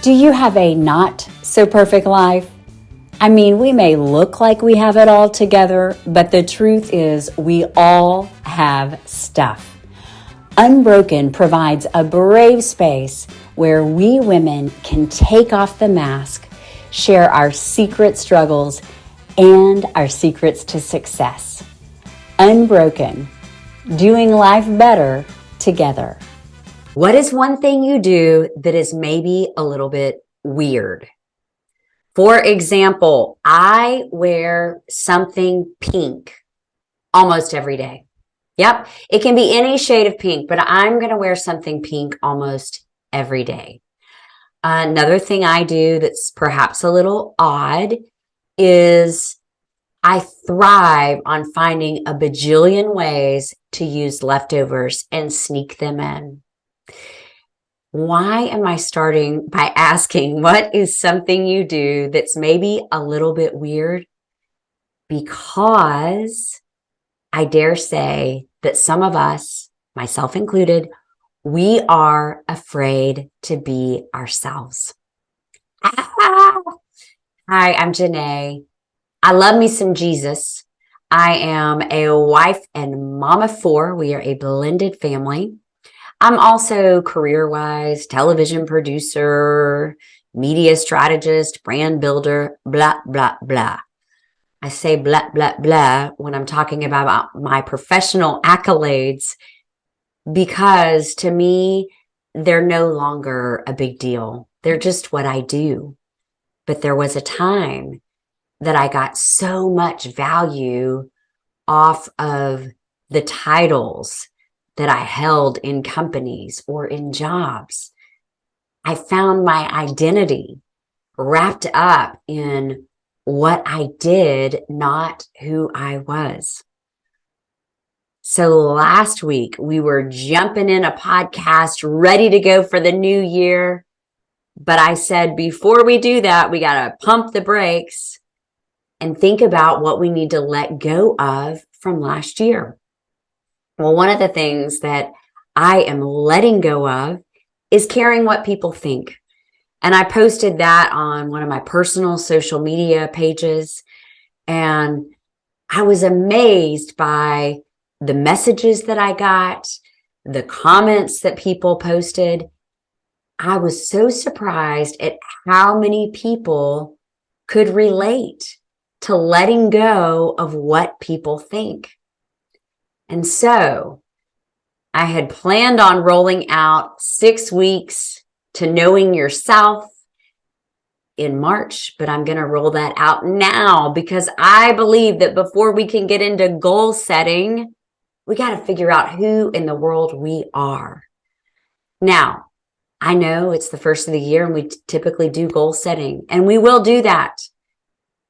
Do you have a not so perfect life? I mean, we may look like we have it all together, but the truth is we all have stuff. UNbroken provides a brave space where we women can take off the mask, share our secret struggles, and our secrets to success. UNbroken, doing life better together. What is one thing you do that is maybe a little bit weird? For example, I wear something pink almost every day. Yep, it can be any shade of pink, but I'm going to wear something pink almost every day. Another thing I do that's perhaps a little odd is I thrive on finding a bajillion ways to use leftovers and sneak them in. Why am I starting by asking what is something you do that's maybe a little bit weird? Because I dare say that some of us, myself included, we are afraid to be ourselves. Hi, I'm Janeé. I love me some Jesus. I am a wife and mom of 4. We are a blended family. I'm also career-wise, television producer, media strategist, brand builder, blah, blah, blah. I say blah, blah, blah when I'm talking about my professional accolades because to me, they're no longer a big deal. They're just what I do. But there was a time that I got so much value off of the titles that I held in companies or in jobs. I found my identity wrapped up in what I did, not who I was. So last week we were jumping in a podcast ready to go for the new year. But I said, before we do that, we got to pump the brakes and think about what we need to let go of from last year. Well, one of the things that I am letting go of is caring what people think. And I posted that on one of my personal social media pages. And I was amazed by the messages that I got, the comments that people posted. I was so surprised at how many people could relate to letting go of what people think. And so I had planned on rolling out 6 weeks to knowing yourself in March, but I'm going to roll that out now because I believe that before we can get into goal setting, we got to figure out who in the world we are. Now, I know it's the first of the year and we typically do goal setting, and we will do that.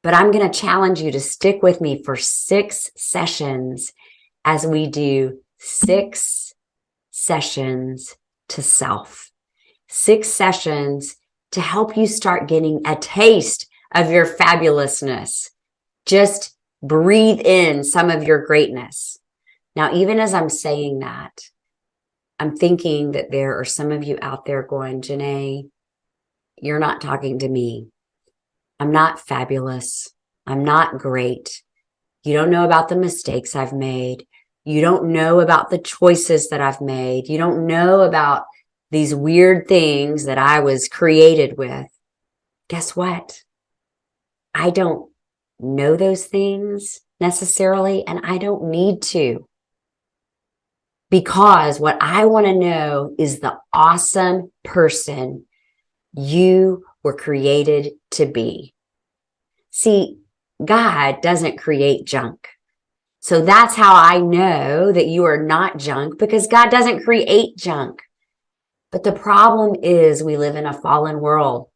But I'm going to challenge you to stick with me for 6 sessions as we do 6 sessions to self. 6 sessions to help you start getting a taste of your fabulousness. Just breathe in some of your greatness. Now, even as I'm saying that, I'm thinking that there are some of you out there going, Janeé, you're not talking to me. I'm not fabulous. I'm not great. You don't know about the mistakes I've made. You don't know about the choices that I've made. You don't know about these weird things that I was created with. Guess what? I don't know those things necessarily, and I don't need to. Because what I want to know is the awesome person you were created to be. See, God doesn't create junk. So that's how I know that you are not junk, because God doesn't create junk. But the problem is we live in a fallen world.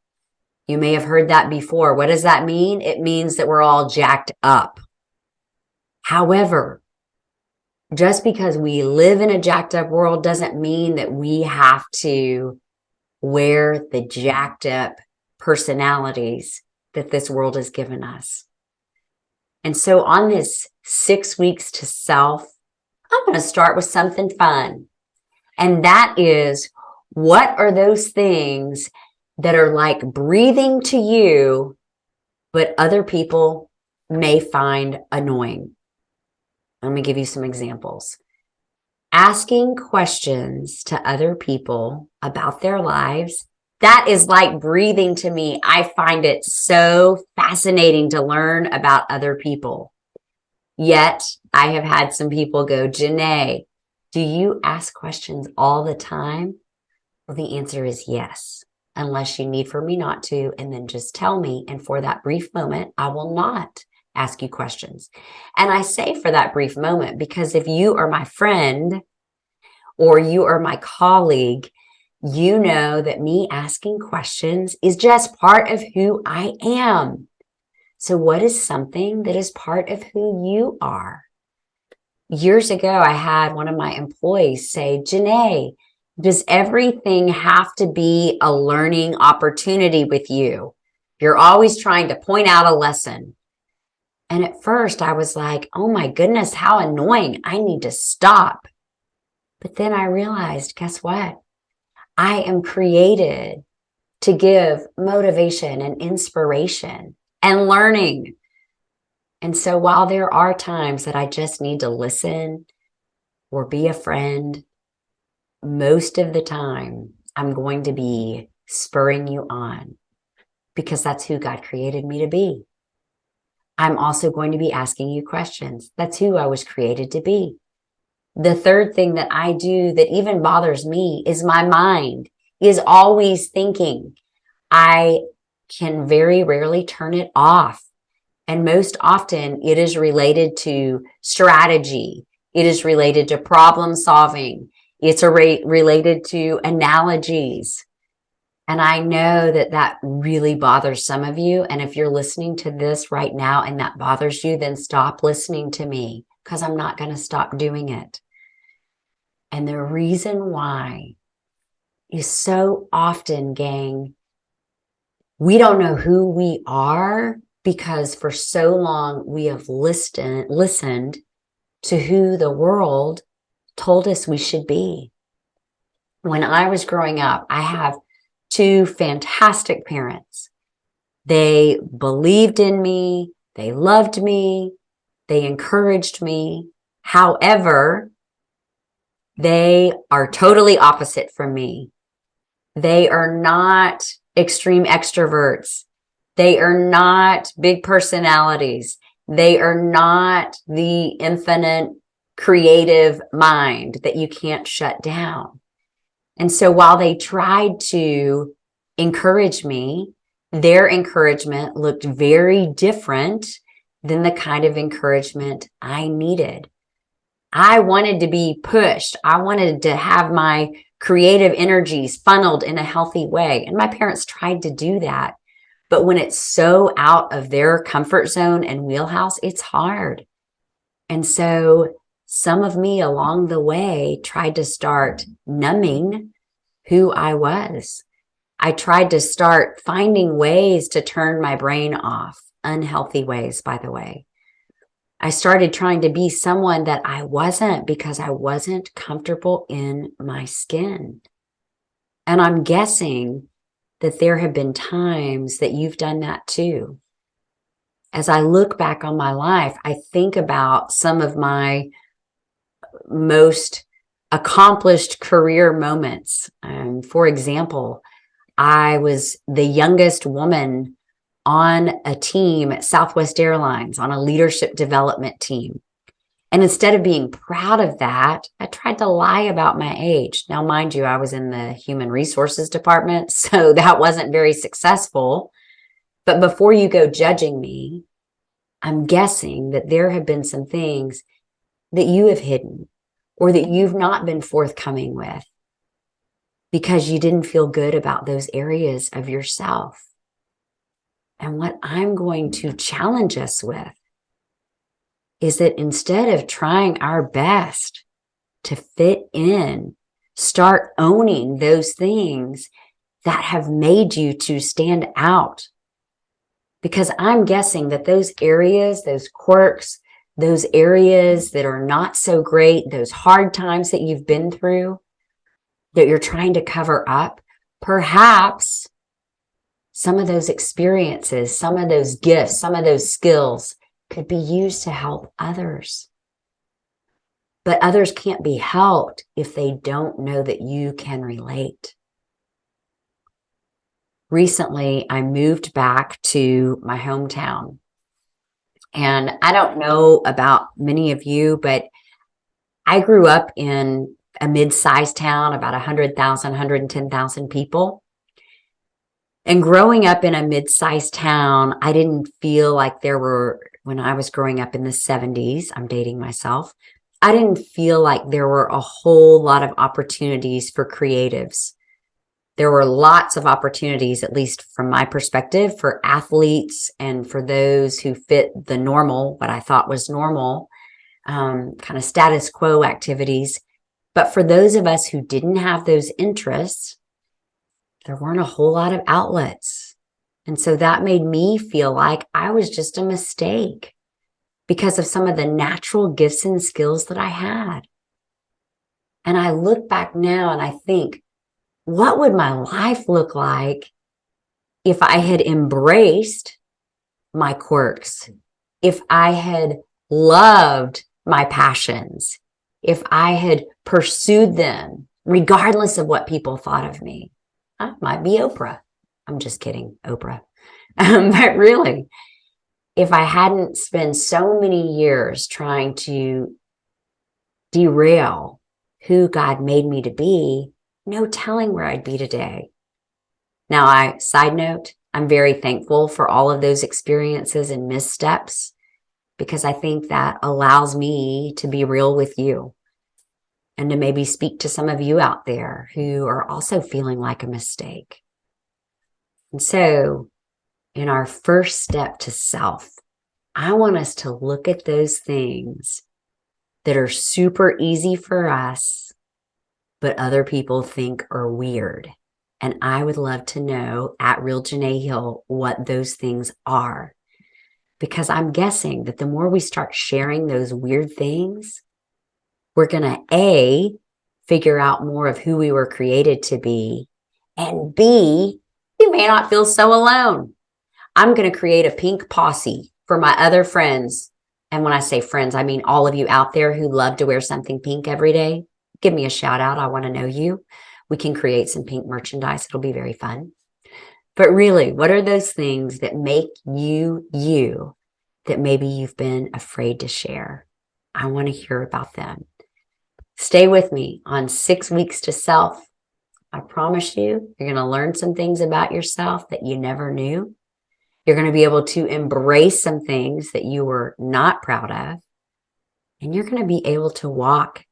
You may have heard that before. What does that mean? It means that we're all jacked up. However, just because we live in a jacked up world doesn't mean that we have to wear the jacked up personalities that this world has given us. And so on this 6 weeks to self, I'm going to start with something fun. And that is, what are those things that are like breathing to you, but other people may find annoying. Let me give you some examples. Asking questions to other people about their lives, that is like breathing to me. I find it so fascinating to learn about other people. Yet I have had some people go, Janeé, do you ask questions all the time? Well, the answer is yes, unless you need for me not to, and then just tell me. And for that brief moment, I will not ask you questions. And I say for that brief moment, because if you are my friend or you are my colleague, you know that me asking questions is just part of who I am. So what is something that is part of who you are? Years ago, I had one of my employees say, Janeé, does everything have to be a learning opportunity with you? You're always trying to point out a lesson. And at first I was like, oh my goodness, how annoying. I need to stop. But then I realized, guess what? I am created to give motivation and inspiration and learning. And so while there are times that I just need to listen or be a friend, most of the time I'm going to be spurring you on because that's who God created me to be. I'm also going to be asking you questions. That's who I was created to be. The third thing that I do that even bothers me is my mind is always thinking. I can very rarely turn it off. And most often it is related to strategy. It is related to problem solving. It's related to analogies. And I know that that really bothers some of you. And if you're listening to this right now and that bothers you, then stop listening to me because I'm not going to stop doing it. And the reason why is so often, gang, we don't know who we are because for so long we have listened to who the world told us we should be. When I was growing up, I have two fantastic parents. They believed in me. They loved me. They encouraged me. However, they are totally opposite from me. They are not extreme extroverts. They are not big personalities. They are not the infinite creative mind that you can't shut down. And so while they tried to encourage me, their encouragement looked very different than the kind of encouragement I needed. I wanted to be pushed. I wanted to have my creative energies funneled in a healthy way. And my parents tried to do that. But when it's so out of their comfort zone and wheelhouse, it's hard. And so some of me along the way tried to start numbing who I was. I tried to start finding ways to turn my brain off, unhealthy ways, by the way. I started trying to be someone that I wasn't because I wasn't comfortable in my skin. And I'm guessing that there have been times that you've done that too. As I look back on my life, I think about some of my most accomplished career moments. For example, I was the youngest woman on a team at Southwest Airlines, on a leadership development team. And instead of being proud of that, I tried to lie about my age. Now, mind you, I was in the human resources department, so that wasn't very successful. But before you go judging me, I'm guessing that there have been some things that you have hidden or that you've not been forthcoming with because you didn't feel good about those areas of yourself. And what I'm going to challenge us with is that instead of trying our best to fit in, start owning those things that have made you to stand out. Because I'm guessing that those areas, those quirks, those areas that are not so great, those hard times that you've been through, that you're trying to cover up, perhaps some of those experiences, some of those gifts, some of those skills could be used to help others. But others can't be helped if they don't know that you can relate. Recently, I moved back to my hometown. And I don't know about many of you, but I grew up in a mid-sized town, about 100,000, 110,000 people. And growing up in a mid-sized town, I didn't feel like there were, when I was growing up in the 70s, I'm dating myself, I didn't feel like there were a whole lot of opportunities for creatives. There were lots of opportunities, at least from my perspective, for athletes and for those who fit the normal, what I thought was normal, kind of status quo activities. But for those of us who didn't have those interests, there weren't a whole lot of outlets. And so that made me feel like I was just a mistake because of some of the natural gifts and skills that I had. And I look back now and I think, what would my life look like if I had embraced my quirks, if I had loved my passions, if I had pursued them, regardless of what people thought of me? I might be Oprah. I'm just kidding, Oprah. But really, if I hadn't spent so many years trying to derail who God made me to be, no telling where I'd be today. Now, side note, I'm very thankful for all of those experiences and missteps because I think that allows me to be real with you and to maybe speak to some of you out there who are also feeling like a mistake. And so in our first step to self, I want us to look at those things that are super easy for us, but other people think are weird. And I would love to know at Real Janeé Hill what those things are. Because I'm guessing that the more we start sharing those weird things, we're going to A, figure out more of who we were created to be, and B, you may not feel so alone. I'm going to create a pink posse for my other friends. And when I say friends, I mean all of you out there who love to wear something pink every day. Give me a shout out. I want to know you. We can create some pink merchandise. It'll be very fun. But really, what are those things that make you you that maybe you've been afraid to share? I want to hear about them. Stay with me on 6 weeks to self. I promise you, you're going to learn some things about yourself that you never knew. You're going to be able to embrace some things that you were not proud of. And you're going to be able to walk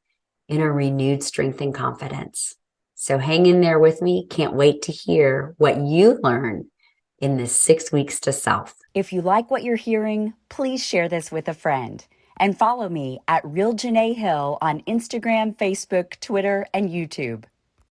in a renewed strength and confidence. So hang in there with me. Can't wait to hear what you learn in this 6 weeks to self. If you like what you're hearing, please share this with a friend. And follow me at Real Janeé Hill on Instagram, Facebook, Twitter, and YouTube.